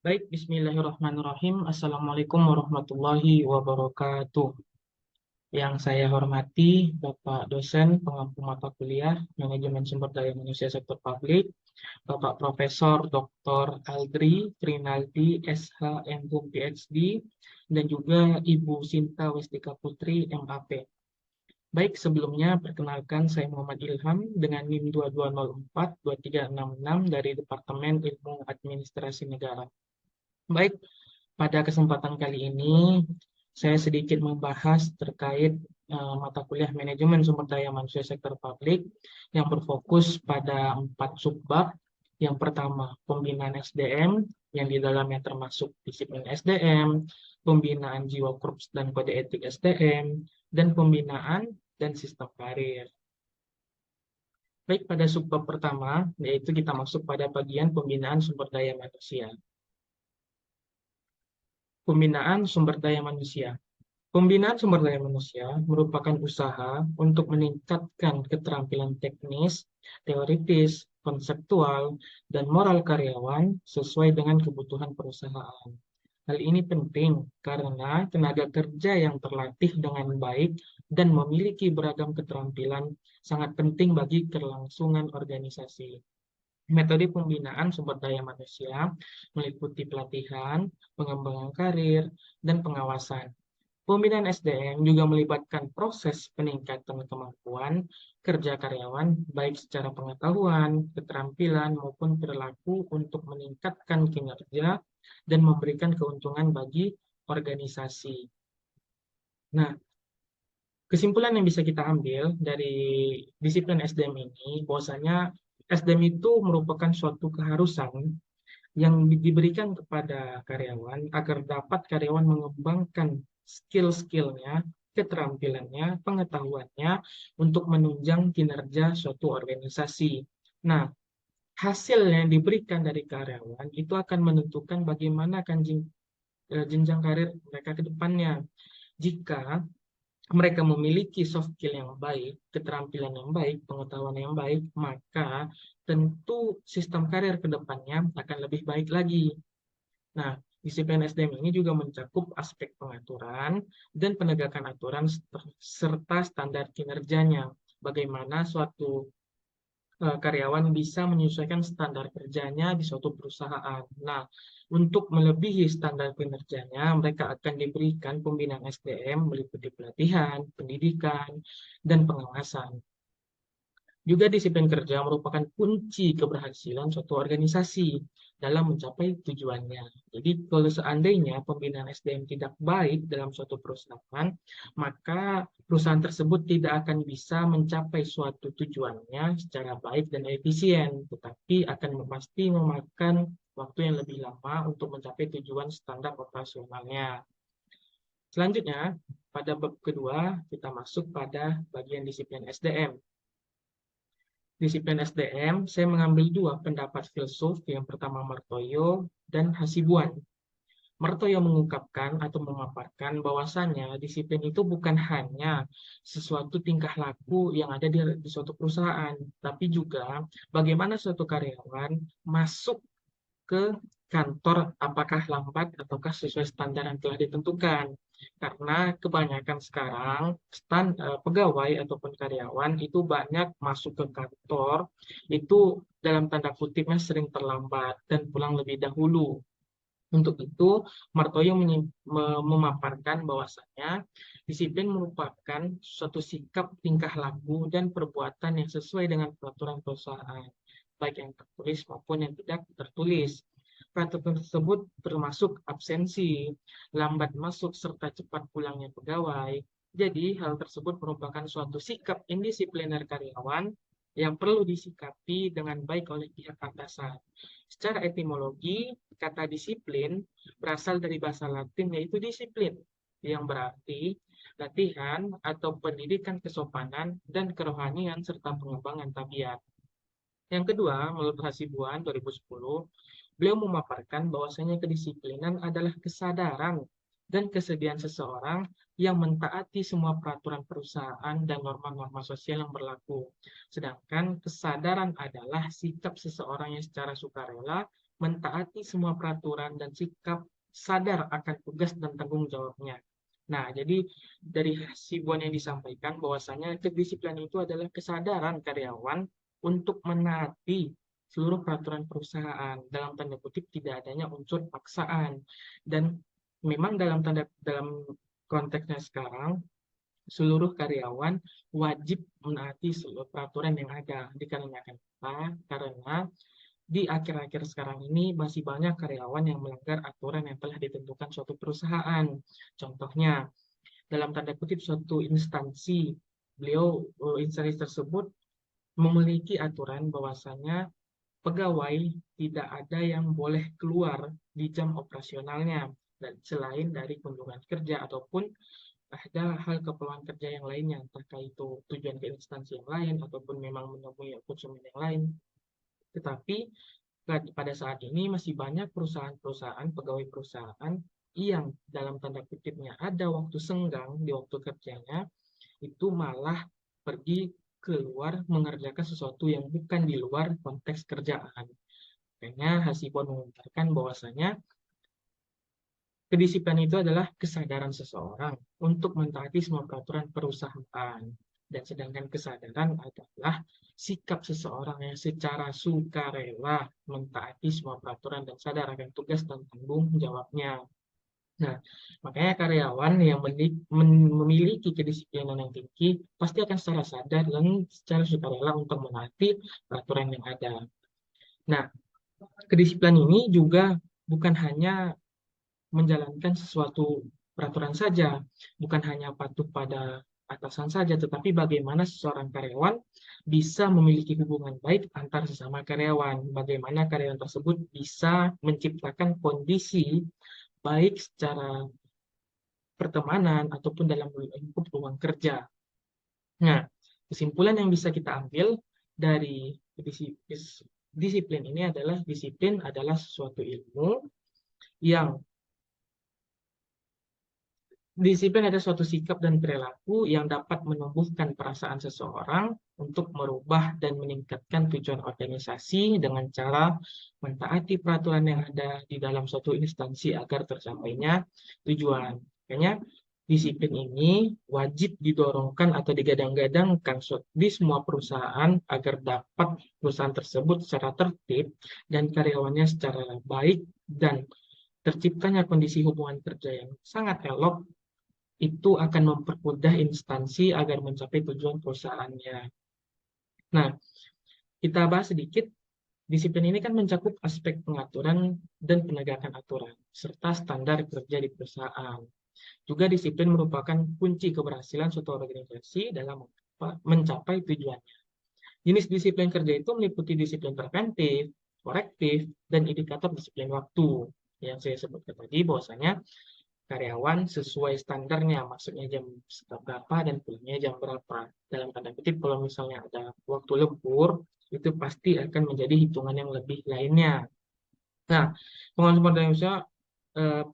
Baik, bismillahirrahmanirrahim. Assalamualaikum warahmatullahi wabarakatuh. Yang saya hormati, Bapak dosen pengampu mata kuliah Manajemen Sumber Daya Manusia Sektor Publik, Bapak Profesor Dr. Aldri Trinaldi, SH, MHum, PhD, dan juga Ibu Sinta Westika Putri, MAP. Baik, sebelumnya perkenalkan saya Muhammad Ilham dengan NIM 2204-2366 dari Departemen Ilmu Administrasi Negara. Baik, pada kesempatan kali ini, saya sedikit membahas terkait mata kuliah Manajemen Sumber Daya Manusia Sektor Publik yang berfokus pada 4 subbab. Yang pertama, pembinaan SDM, yang di dalamnya termasuk disiplin SDM, pembinaan jiwa korps dan kode etik SDM, dan pembinaan dan sistem karir. Baik, pada subbab pertama, yaitu kita masuk pada bagian pembinaan sumber daya manusia. Pembinaan sumber daya manusia. Pembinaan sumber daya manusia merupakan usaha untuk meningkatkan keterampilan teknis, teoritis, konseptual, dan moral karyawan sesuai dengan kebutuhan perusahaan. Hal ini penting karena tenaga kerja yang terlatih dengan baik dan memiliki beragam keterampilan sangat penting bagi kelangsungan organisasi. Metode pembinaan sumber daya manusia meliputi pelatihan, pengembangan karir, dan pengawasan. Pembinaan SDM juga melibatkan proses peningkatan kemampuan kerja karyawan, baik secara pengetahuan, keterampilan, maupun perilaku untuk meningkatkan kinerja dan memberikan keuntungan bagi organisasi. Nah, kesimpulan yang bisa kita ambil dari disiplin SDM ini, bahwasanya SDM itu merupakan suatu keharusan yang diberikan kepada karyawan agar dapat karyawan mengembangkan skill-skillnya, keterampilannya, pengetahuannya untuk menunjang kinerja suatu organisasi. Nah, hasil yang diberikan dari karyawan itu akan menentukan bagaimana akan jenjang karir mereka ke depannya. Jika mereka memiliki soft skill yang baik, keterampilan yang baik, pengetahuan yang baik, maka tentu sistem karir ke depannya akan lebih baik lagi. Nah, disiplin SDM ini juga mencakup aspek pengaturan dan penegakan aturan serta standar kinerjanya. Bagaimana suatu karyawan bisa menyesuaikan standar kerjanya di suatu perusahaan. Nah, untuk melebihi standar kinerjanya, mereka akan diberikan pembinaan SDM meliputi pelatihan, pendidikan, dan pengawasan. Juga disiplin kerja merupakan kunci keberhasilan suatu organisasi dalam mencapai tujuannya. Jadi kalau seandainya pembinaan SDM tidak baik dalam suatu perusahaan, maka perusahaan tersebut tidak akan bisa mencapai suatu tujuannya secara baik dan efisien, tetapi akan pasti memakan waktu yang lebih lama untuk mencapai tujuan standar operasionalnya. Selanjutnya, pada bab kedua, kita masuk pada bagian disiplin SDM. Disiplin SDM, saya mengambil dua pendapat filsuf, yang pertama Martoyo dan Hasibuan. Martoyo mengungkapkan atau memaparkan bahwasannya disiplin itu bukan hanya sesuatu tingkah laku yang ada di suatu perusahaan, tapi juga bagaimana suatu karyawan masuk ke kantor apakah lambat ataukah sesuai standar yang telah ditentukan. Karena kebanyakan sekarang pegawai ataupun karyawan itu banyak masuk ke kantor itu dalam tanda kutipnya sering terlambat dan pulang lebih dahulu. Untuk itu, Martoyo memaparkan bahwasanya disiplin merupakan suatu sikap, tingkah laku, dan perbuatan yang sesuai dengan peraturan perusahaan, baik yang tertulis maupun yang tidak tertulis. Peraturan tersebut termasuk absensi, lambat masuk, serta cepat pulangnya pegawai. Jadi, hal tersebut merupakan suatu sikap indisipliner karyawan yang perlu disikapi dengan baik oleh pihak atasan. Secara etimologi, kata disiplin berasal dari bahasa Latin yaitu disiplin, yang berarti latihan atau pendidikan kesopanan dan kerohanian serta pengembangan tabiat. Yang kedua, menurut Hasibuan 2010, beliau memaparkan bahwasanya kedisiplinan adalah kesadaran dan kesediaan seseorang yang mentaati semua peraturan perusahaan dan norma-norma sosial yang berlaku. Sedangkan kesadaran adalah sikap seseorang yang secara sukarela mentaati semua peraturan dan sikap sadar akan tugas dan tanggung jawabnya. Nah, jadi dari hasibuan yang disampaikan bahwasanya kedisiplinan itu adalah kesadaran karyawan untuk menaati seluruh peraturan perusahaan. Dalam tanda kutip tidak adanya unsur paksaan. Dan memang dalam konteksnya sekarang seluruh karyawan wajib menaati seluruh peraturan yang ada. Dikarenakan apa? Karena di akhir-akhir sekarang ini masih banyak karyawan yang melanggar aturan yang telah ditentukan suatu perusahaan. Contohnya, dalam tanda kutip suatu instansi, instansi tersebut memiliki aturan bahwasanya pegawai tidak ada yang boleh keluar di jam operasionalnya, dan selain dari kunjungan kerja ataupun ada hal keperluan kerja yang lainnya, entah itu tujuan ke instansi yang lain ataupun memang menemui konsumen yang lain. Tetapi pada saat ini masih banyak perusahaan-perusahaan, pegawai perusahaan yang dalam tanda kutipnya ada waktu senggang di waktu kerjanya, itu malah pergi keluar mengerjakan sesuatu yang bukan di luar konteks kerjaan. Makanya Hasibuan mengungkapkan bahwasanya kedisiplinan itu adalah kesadaran seseorang untuk mentaati semua peraturan perusahaan. Dan sedangkan kesadaran adalah sikap seseorang yang secara sukarela mentaati semua peraturan dan sadar akan tugas dan tanggung jawabnya. Nah, makanya karyawan yang memiliki kedisiplinan yang tinggi pasti akan secara sadar dan secara sukarela untuk menaati peraturan yang ada. Nah, kedisiplinan ini juga bukan hanya menjalankan sesuatu peraturan saja, bukan hanya patuh pada atasan saja, tetapi bagaimana seseorang karyawan bisa memiliki hubungan baik antar sesama karyawan, bagaimana karyawan tersebut bisa menciptakan kondisi baik secara pertemanan ataupun dalam lingkup ruang kerja. Nah, kesimpulan yang bisa kita ambil dari disiplin ini adalah disiplin adalah suatu ilmu yang disiplin ada suatu sikap dan perilaku yang dapat menumbuhkan perasaan seseorang untuk merubah dan meningkatkan tujuan organisasi dengan cara mentaati peraturan yang ada di dalam suatu instansi agar tercapainya tujuan. Makanya disiplin ini wajib didorongkan atau digadang-gadangkan di semua perusahaan agar dapat perusahaan tersebut secara tertib dan karyawannya secara baik dan terciptanya kondisi hubungan kerja yang sangat elok itu akan mempermudah instansi agar mencapai tujuan perusahaannya. Nah, kita bahas sedikit, disiplin ini kan mencakup aspek pengaturan dan penegakan aturan, serta standar kerja di perusahaan. Juga disiplin merupakan kunci keberhasilan suatu organisasi dalam mencapai tujuannya. Jenis disiplin kerja itu meliputi disiplin preventif, korektif, dan indikator disiplin waktu. Yang saya sebutkan tadi bahwasanya karyawan sesuai standarnya, maksudnya jam berapa dan pulangnya jam berapa. Dalam tanda kutip, kalau misalnya ada waktu lembur, itu pasti akan menjadi hitungan yang lebih lainnya. Nah, pengelolaan sumber daya manusia,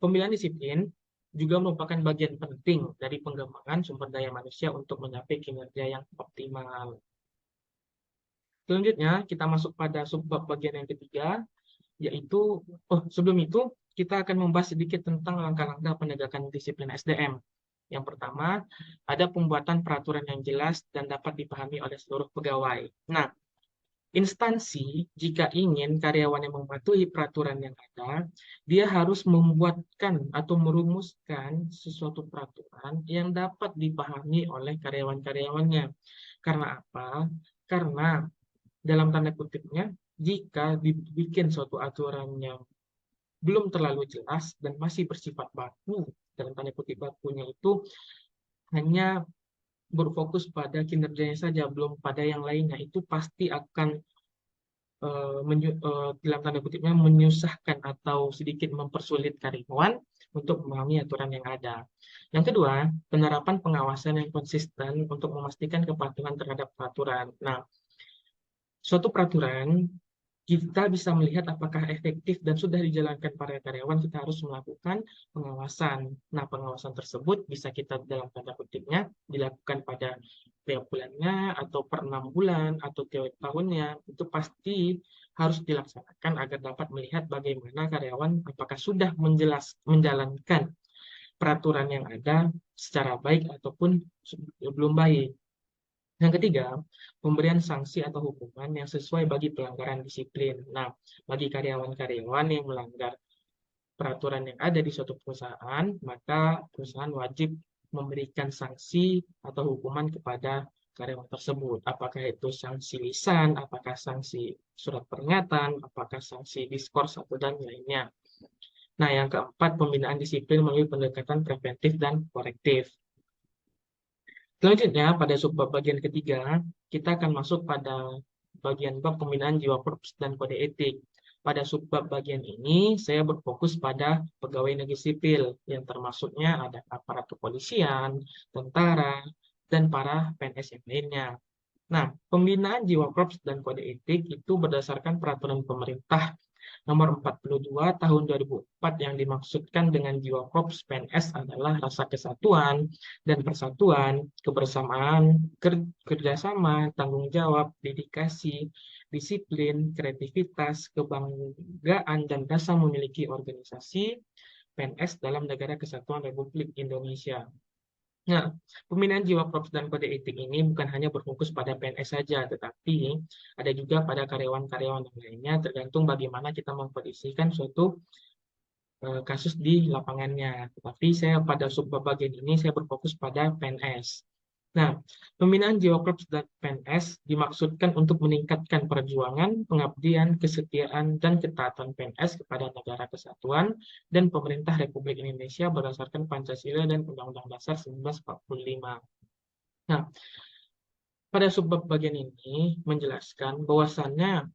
pemilihan disiplin juga merupakan bagian penting dari pengembangan sumber daya manusia untuk mencapai kinerja yang optimal. Selanjutnya, kita masuk pada subbab bagian yang ketiga, yaitu, sebelum itu, kita akan membahas sedikit tentang langkah-langkah penegakan disiplin SDM. Yang pertama, ada pembuatan peraturan yang jelas dan dapat dipahami oleh seluruh pegawai. Nah, instansi jika ingin karyawan yang mematuhi peraturan yang ada, dia harus membuatkan atau merumuskan sesuatu peraturan yang dapat dipahami oleh karyawan-karyawannya. Karena apa? Karena dalam tanda kutipnya, jika dibikin suatu aturan yang belum terlalu jelas dan masih bersifat baku, dalam tanda kutip bakunya itu hanya berfokus pada kinerjanya saja, belum pada yang lainnya, itu pasti akan dalam tanda kutipnya menyusahkan atau sedikit mempersulit karyawan untuk memahami aturan yang ada. Yang kedua, penerapan pengawasan yang konsisten untuk memastikan kepatuhan terhadap peraturan. Nah, suatu peraturan kita bisa melihat apakah efektif dan sudah dijalankan para karyawan, kita harus melakukan pengawasan. Nah, pengawasan tersebut bisa kita dalam tanda kutipnya dilakukan pada tiap bulannya atau per 6 bulan atau tiap tahunnya. Itu pasti harus dilaksanakan agar dapat melihat bagaimana karyawan apakah sudah menjalankan peraturan yang ada secara baik ataupun belum baik. Yang ketiga, pemberian sanksi atau hukuman yang sesuai bagi pelanggaran disiplin. Nah, bagi karyawan-karyawan yang melanggar peraturan yang ada di suatu perusahaan, maka perusahaan wajib memberikan sanksi atau hukuman kepada karyawan tersebut. Apakah itu sanksi lisan, apakah sanksi surat peringatan, apakah sanksi diskors, atau dan lainnya. Nah, yang keempat, pembinaan disiplin melalui pendekatan preventif dan korektif. Selanjutnya, pada subbab bagian ketiga, kita akan masuk pada bagian bab pembinaan jiwa korps dan kode etik. Pada subbab bagian ini, saya berfokus pada pegawai negeri sipil, yang termasuknya ada aparat kepolisian, tentara, dan para PNS yang lainnya. Nah, pembinaan jiwa korps dan kode etik itu berdasarkan peraturan pemerintah Nomor 42 Tahun 2004 yang dimaksudkan dengan jiwa korps PNS adalah rasa kesatuan dan persatuan, kebersamaan, kerjasama, tanggung jawab, dedikasi, disiplin, kreativitas, kebanggaan, dan rasa memiliki organisasi PNS dalam Negara Kesatuan Republik Indonesia. Nah, pembinaan jiwa korps dan kode etik ini bukan hanya berfokus pada PNS saja, tetapi ada juga pada karyawan-karyawan yang lainnya, tergantung bagaimana kita mengkondisikan suatu kasus di lapangannya. Tetapi saya pada subbab bagian ini saya berfokus pada PNS. Nah, pembinaan jiwa korps dan PNS dimaksudkan untuk meningkatkan perjuangan, pengabdian, kesetiaan, dan ketaatan PNS kepada negara kesatuan dan pemerintah Republik Indonesia berdasarkan Pancasila dan Undang-Undang Dasar 1945. Nah, pada subbab bagian ini menjelaskan bahwasannya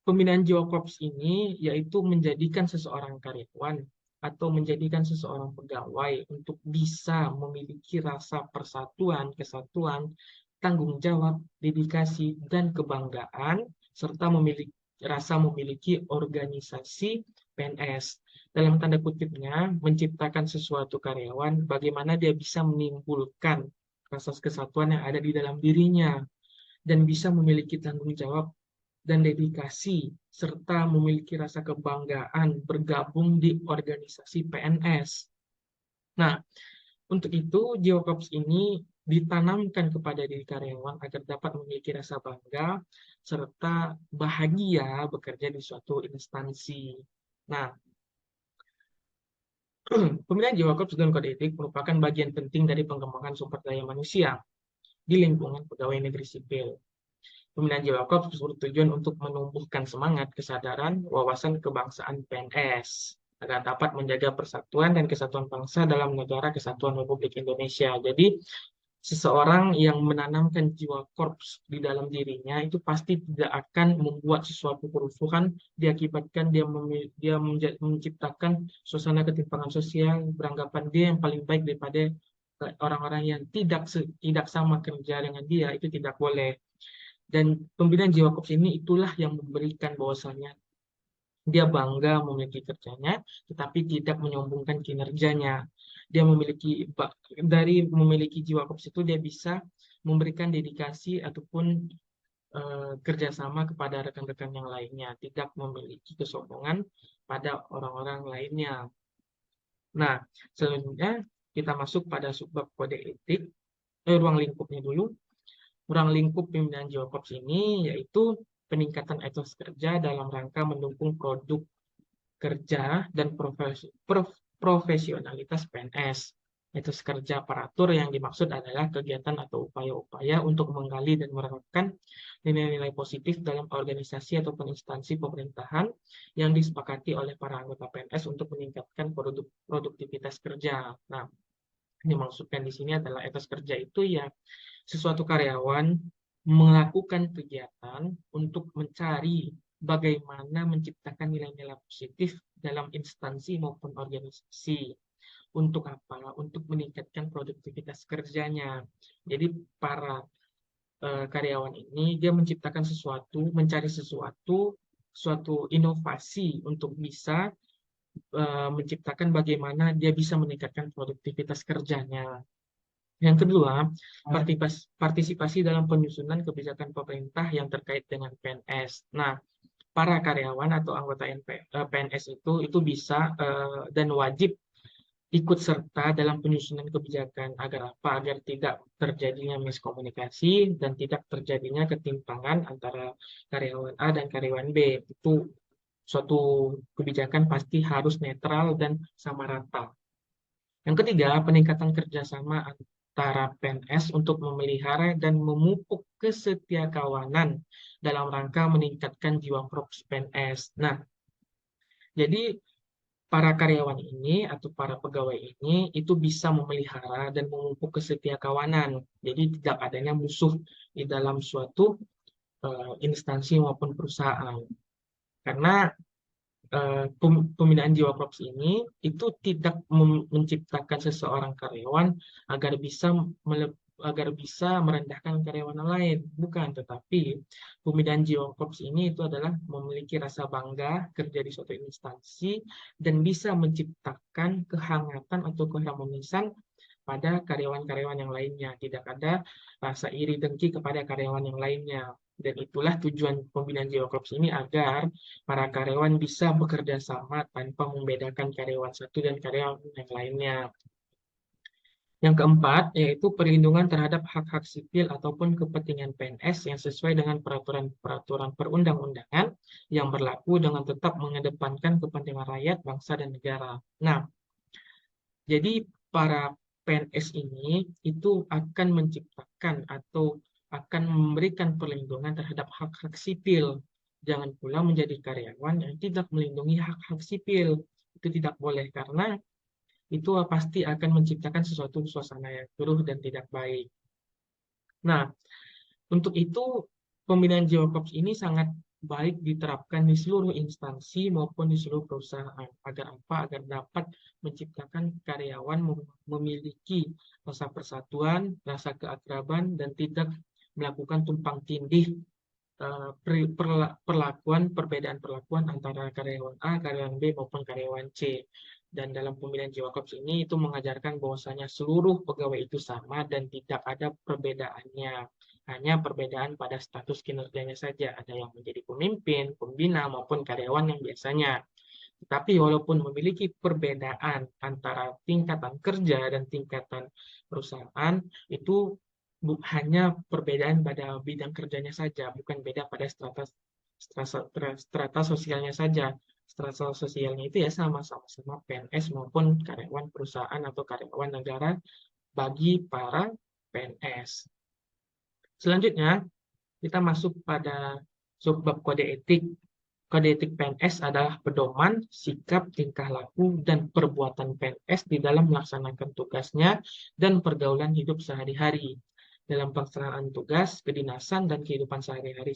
pembinaan jiwa korps ini yaitu menjadikan seseorang karyawan atau menjadikan seseorang pegawai untuk bisa memiliki rasa persatuan, kesatuan, tanggung jawab, dedikasi, dan kebanggaan, serta rasa memiliki organisasi PNS. Dalam tanda kutipnya, menciptakan sesuatu karyawan, bagaimana dia bisa menimbulkan rasa kesatuan yang ada di dalam dirinya, dan bisa memiliki tanggung jawab dan dedikasi, serta memiliki rasa kebanggaan bergabung di organisasi PNS. Nah, untuk itu, jiwa korps ini ditanamkan kepada diri karyawan agar dapat memiliki rasa bangga serta bahagia bekerja di suatu instansi. Nah, pembinaan jiwa korps dan kode etik merupakan bagian penting dari pengembangan sumber daya manusia di lingkungan pegawai negeri sipil. Pembinaan jiwa korps bertujuan untuk menumbuhkan semangat, kesadaran, wawasan kebangsaan PNS agar dapat menjaga persatuan dan kesatuan bangsa dalam negara kesatuan Republik Indonesia. Jadi, seseorang yang menanamkan jiwa korps di dalam dirinya itu pasti tidak akan membuat sesuatu kerusuhan, diakibatkan dia menciptakan suasana ketimpangan sosial, beranggapan dia yang paling baik daripada orang-orang yang tidak sama kerja dengan dia, itu tidak boleh. Dan pembinaan jiwa korps ini itulah yang memberikan bahwasannya dia bangga memiliki kerjanya, tetapi tidak menyombongkan kinerjanya. Dia dari memiliki jiwa korps itu dia bisa memberikan dedikasi ataupun kerjasama kepada rekan-rekan yang lainnya, tidak memiliki kesombongan pada orang-orang lainnya. Nah, selanjutnya kita masuk pada subbab kode etik, ruang lingkupnya dulu. Ruang lingkup pembinaan jiwa korps ini yaitu peningkatan etos kerja dalam rangka mendukung produk kerja dan profesionalitas PNS. Etos kerja aparatur yang dimaksud adalah kegiatan atau upaya-upaya untuk menggali dan menerapkan nilai-nilai positif dalam organisasi atau instansi pemerintahan yang disepakati oleh para anggota PNS untuk meningkatkan produktivitas kerja. Nah, dimaksudkan di sini adalah etos kerja itu ya sesuatu karyawan melakukan kegiatan untuk mencari bagaimana menciptakan nilai-nilai positif dalam instansi maupun organisasi. Untuk apa? Untuk meningkatkan produktivitas kerjanya. Jadi para karyawan ini dia menciptakan sesuatu, mencari suatu inovasi untuk bisa menciptakan bagaimana dia bisa meningkatkan produktivitas kerjanya. Yang kedua, partisipasi dalam penyusunan kebijakan pemerintah yang terkait dengan PNS. Nah, para karyawan atau anggota PNS itu bisa dan wajib ikut serta dalam penyusunan kebijakan. Agar apa? Agar tidak terjadinya miskomunikasi dan tidak terjadinya ketimpangan antara karyawan A dan karyawan B. Itu suatu kebijakan pasti harus netral dan sama rata. Yang ketiga, peningkatan kerjasama antara PNS untuk memelihara dan memupuk kesetiakawanan dalam rangka meningkatkan jiwa korps PNS. Nah, jadi para karyawan ini atau para pegawai ini itu bisa memelihara dan memupuk kesetiakawanan. Jadi tidak adanya musuh di dalam suatu instansi maupun perusahaan. Karena pembinaan jiwa korps ini itu tidak menciptakan seseorang karyawan agar bisa agar bisa merendahkan karyawan lain, bukan. Tetapi pembinaan jiwa korps ini itu adalah memiliki rasa bangga kerja di suatu instansi dan bisa menciptakan kehangatan atau keharmonisan pada karyawan-karyawan yang lainnya. Tidak ada rasa iri dengki kepada karyawan yang lainnya. Dan itulah tujuan pembinaan jiwa korps ini, agar para karyawan bisa bekerja sama tanpa membedakan karyawan satu dan karyawan yang lainnya. Yang keempat, yaitu perlindungan terhadap hak-hak sipil ataupun kepentingan PNS yang sesuai dengan peraturan-peraturan perundang-undangan yang berlaku dengan tetap mengedepankan kepentingan rakyat, bangsa, dan negara. Nah, jadi para PNS ini itu akan menciptakan atau akan memberikan perlindungan terhadap hak-hak sipil. Jangan pula menjadi karyawan yang tidak melindungi hak-hak sipil. Itu tidak boleh, karena itu pasti akan menciptakan sesuatu suasana yang keruh dan tidak baik. Nah, untuk itu pembinaan jiwa korps ini sangat baik diterapkan di seluruh instansi maupun di seluruh perusahaan. Agar apa? Agar dapat menciptakan karyawan memiliki rasa persatuan, rasa keakraban, dan tidak melakukan tumpang tindih perbedaan perlakuan antara karyawan A, karyawan B maupun karyawan C. Dan dalam pembinaan jiwa korps ini itu mengajarkan bahwasanya seluruh pegawai itu sama dan tidak ada perbedaannya. Hanya perbedaan pada status kinerjanya saja. Ada yang menjadi pemimpin, pembina, maupun karyawan yang biasanya. Tetapi walaupun memiliki perbedaan antara tingkatan kerja dan tingkatan perusahaan, itu hanya perbedaan pada bidang kerjanya saja, bukan beda pada strata sosialnya saja. Strata sosialnya itu ya sama-sama PNS maupun karyawan perusahaan atau karyawan negara bagi para PNS. Selanjutnya, kita masuk pada subbab kode etik. Kode etik PNS adalah pedoman, sikap, tingkah laku, dan perbuatan PNS di dalam melaksanakan tugasnya dan pergaulan hidup sehari-hari. Dalam pelaksanaan tugas, kedinasan, dan kehidupan sehari-hari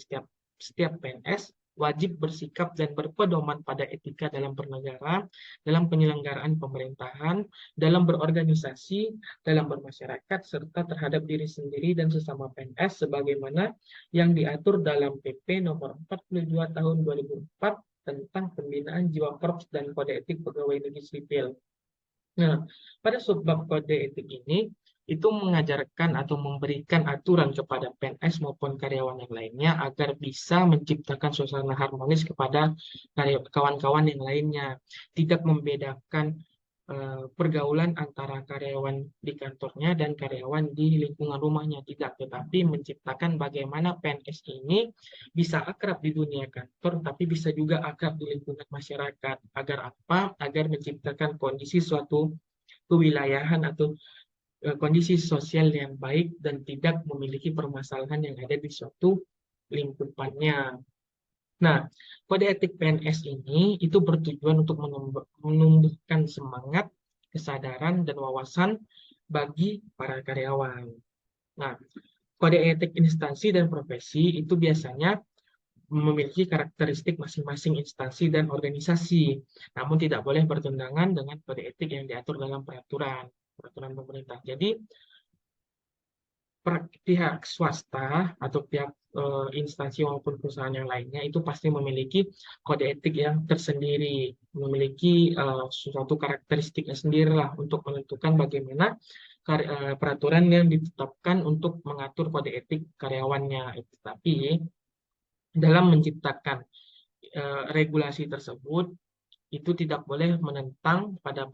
setiap PNS wajib bersikap dan berpedoman pada etika dalam bernegara, dalam penyelenggaraan pemerintahan, dalam berorganisasi, dalam bermasyarakat, serta terhadap diri sendiri dan sesama PNS sebagaimana yang diatur dalam PP nomor 42 tahun 2004 tentang pembinaan jiwa korps dan kode etik pegawai negeri sipil. Nah, pada subbab kode etik ini itu mengajarkan atau memberikan aturan kepada PNS maupun karyawan yang lainnya agar bisa menciptakan suasana harmonis kepada kawan-kawan yang lainnya, tidak membedakan pergaulan antara karyawan di kantornya dan karyawan di lingkungan rumahnya, tidak, tetapi menciptakan bagaimana PNS ini bisa akrab di dunia kantor, tapi bisa juga akrab di lingkungan masyarakat. Agar apa? Agar menciptakan kondisi suatu kewilayahan atau kondisi sosial yang baik dan tidak memiliki permasalahan yang ada di suatu lingkungannya. Nah, kode etik PNS ini itu bertujuan untuk menumbuhkan semangat, kesadaran, dan wawasan bagi para karyawan. Nah, kode etik instansi dan profesi itu biasanya memiliki karakteristik masing-masing instansi dan organisasi, namun tidak boleh bertentangan dengan kode etik yang diatur dalam peraturan pemerintah. Jadi, pihak swasta atau pihak instansi maupun perusahaan yang lainnya itu pasti memiliki kode etik yang tersendiri, memiliki suatu karakteristiknya sendiri lah untuk menentukan bagaimana peraturan yang ditetapkan untuk mengatur kode etik karyawannya. Tapi dalam menciptakan regulasi tersebut itu tidak boleh menentang pada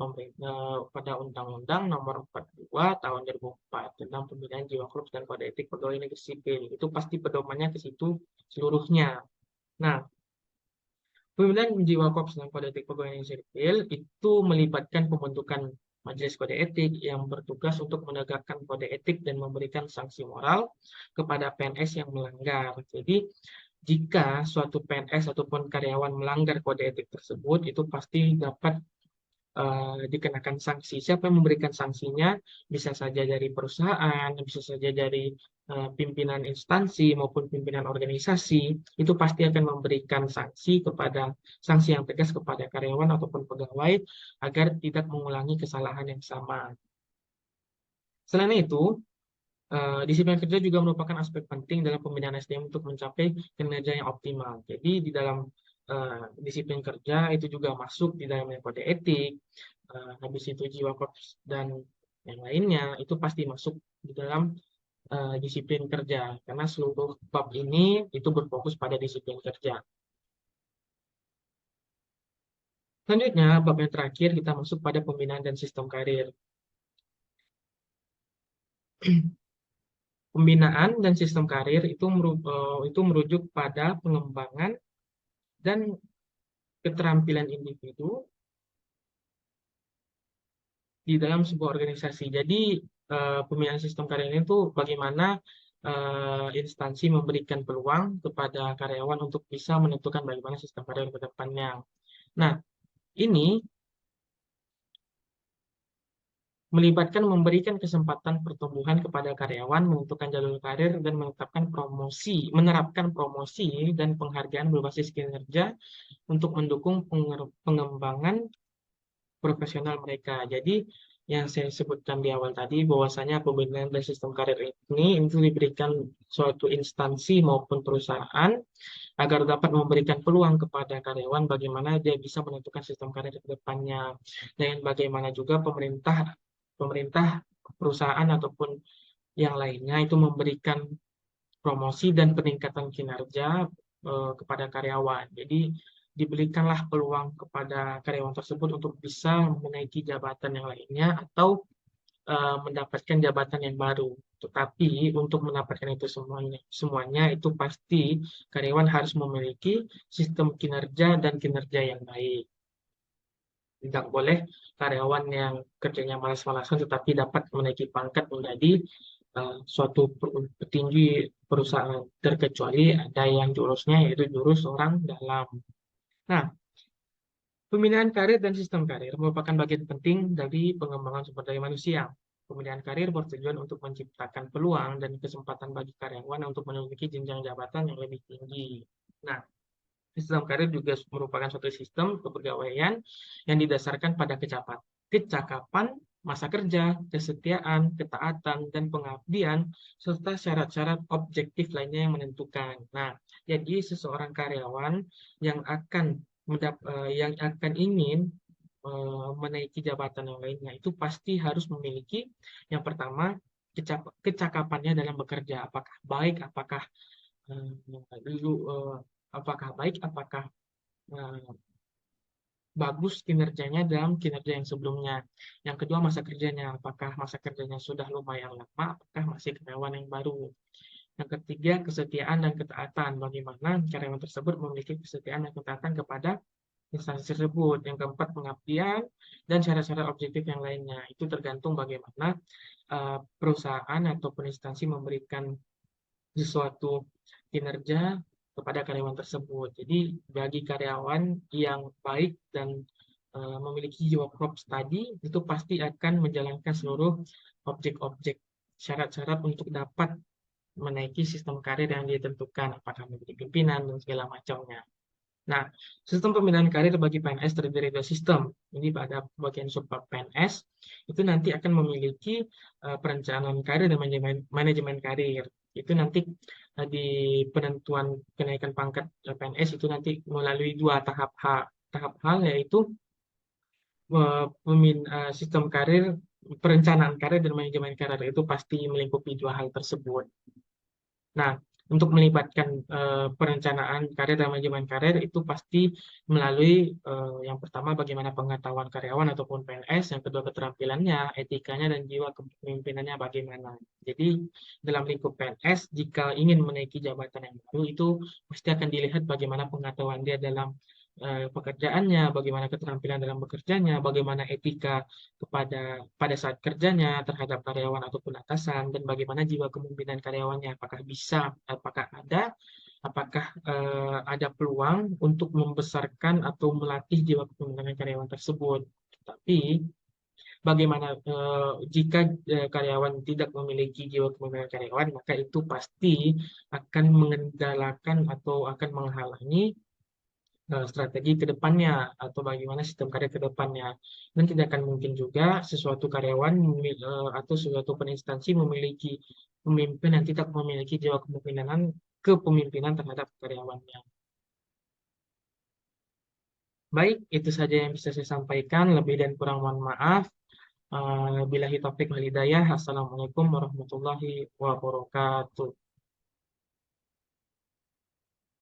Undang-Undang Nomor 42 Tahun 2004 tentang pembinaan jiwa korps dan kode etik pegawai negeri sipil. Itu pasti pedomannya ke situ seluruhnya. Nah, pembinaan jiwa korps dan kode etik pegawai negeri sipil itu melibatkan pembentukan majelis kode etik yang bertugas untuk menegakkan kode etik dan memberikan sanksi moral kepada PNS yang melanggar. Jadi, jika suatu PNS ataupun karyawan melanggar kode etik tersebut, itu pasti dapat dikenakan sanksi. Siapa yang memberikan sanksinya? Bisa saja dari perusahaan, bisa saja dari pimpinan instansi maupun pimpinan organisasi. Itu pasti akan memberikan sanksi yang tegas kepada karyawan ataupun pegawai agar tidak mengulangi kesalahan yang sama. Selain itu, disiplin kerja juga merupakan aspek penting dalam pembinaan SDM untuk mencapai kinerja yang optimal. Jadi di dalam disiplin kerja itu juga masuk di dalamnya kode etik, habis itu jiwa korps dan yang lainnya itu pasti masuk di dalam disiplin kerja karena seluruh bab ini itu berfokus pada disiplin kerja. Selanjutnya, bab yang terakhir kita masuk pada pembinaan dan sistem karir. Pembinaan dan sistem karir itu merujuk pada pengembangan dan keterampilan individu di dalam sebuah organisasi. Jadi, pembinaan sistem karir itu bagaimana instansi memberikan peluang kepada karyawan untuk bisa menentukan bagaimana sistem karir ke depannya. Nah, ini melibatkan memberikan kesempatan pertumbuhan kepada karyawan, menentukan jalur karir, dan menerapkan promosi dan penghargaan berbasis kinerja untuk mendukung pengembangan profesional mereka. Jadi yang saya sebutkan di awal tadi bahwasanya pembinaan dan sistem karir ini itu diberikan suatu instansi maupun perusahaan agar dapat memberikan peluang kepada karyawan bagaimana dia bisa menentukan sistem karir ke depannya, dan bagaimana juga pemerintah perusahaan ataupun yang lainnya itu memberikan promosi dan peningkatan kinerja kepada karyawan. Jadi diberikanlah peluang kepada karyawan tersebut untuk bisa menaiki jabatan yang lainnya atau mendapatkan jabatan yang baru. Tetapi untuk mendapatkan itu semuanya itu pasti karyawan harus memiliki sistem kinerja dan kinerja yang baik. Tidak boleh karyawan yang kerjanya malas-malasan tetapi dapat menaiki pangkat menjadi suatu petinggi perusahaan, terkecuali ada yang jurusnya yaitu jurus orang dalam. Nah, pembinaan karir dan sistem karir merupakan bagian penting dari pengembangan sumber daya manusia. Pembinaan karir bertujuan untuk menciptakan peluang dan kesempatan bagi karyawan untuk memiliki jenjang jabatan yang lebih tinggi. Nah, sistem karir juga merupakan suatu sistem kepegawaian yang didasarkan pada kecakapan, masa kerja, kesetiaan, ketaatan, dan pengabdian, serta syarat-syarat objektif lainnya yang menentukan. Nah, jadi seseorang karyawan yang ingin menaiki jabatan yang lainnya itu pasti harus memiliki yang pertama kecakapannya dalam bekerja, apakah baik, apakah bagus kinerjanya dalam kinerja yang sebelumnya. Yang kedua, masa kerjanya. Apakah masa kerjanya sudah lumayan lama, apakah masih karyawan yang baru. Yang ketiga, kesetiaan dan ketaatan. Bagaimana karyawan tersebut memiliki kesetiaan dan ketaatan kepada instansi tersebut. Yang keempat, pengabdian dan syarat-syarat objektif yang lainnya. Itu tergantung bagaimana perusahaan ataupun instansi memberikan sesuatu kinerja kepada karyawan tersebut. Jadi bagi karyawan yang baik dan memiliki jiwa korps tadi, itu pasti akan menjalankan seluruh objek-objek syarat-syarat untuk dapat menaiki sistem karir yang ditentukan, apakah menjadi pimpinan dan segala macamnya. Nah, sistem pembinaan karir bagi PNS terdiri dari sistem. Ini pada bagian subbab PNS, itu nanti akan memiliki perencanaan karir dan manajemen karir. Itu nanti di penentuan kenaikan pangkat PNS itu nanti melalui dua tahap hal, yaitu sistem karir perencanaan karir dan manajemen karir itu pasti melingkupi dua hal tersebut. Nah, untuk melibatkan perencanaan karir dan manajemen karir itu pasti melalui yang pertama bagaimana pengetahuan karyawan ataupun PNS, yang kedua keterampilannya, etikanya, dan jiwa kepemimpinannya bagaimana. Jadi dalam lingkup PNS, jika ingin menaiki jabatan yang baru itu pasti akan dilihat bagaimana pengetahuan dia dalam pekerjaannya, bagaimana keterampilan dalam bekerjanya, bagaimana etika pada saat kerjanya terhadap karyawan ataupun atasan, dan bagaimana jiwa kepemimpinan karyawannya, apakah ada peluang untuk membesarkan atau melatih jiwa kepemimpinan karyawan tersebut. Tapi bagaimana jika karyawan tidak memiliki jiwa kepemimpinan karyawan, maka itu pasti akan mengendalakan atau akan menghalangi strategi ke depannya atau bagaimana sistem karir ke depannya. Dan tidak akan mungkin juga sesuatu karyawan atau suatu instansi memiliki pemimpin yang tidak memiliki jiwa kepemimpinan terhadap karyawannya. Baik, itu saja yang bisa saya sampaikan. Lebih dan kurang mohon maaf. Billahi taufik wal hidayah. Assalamualaikum warahmatullahi wabarakatuh.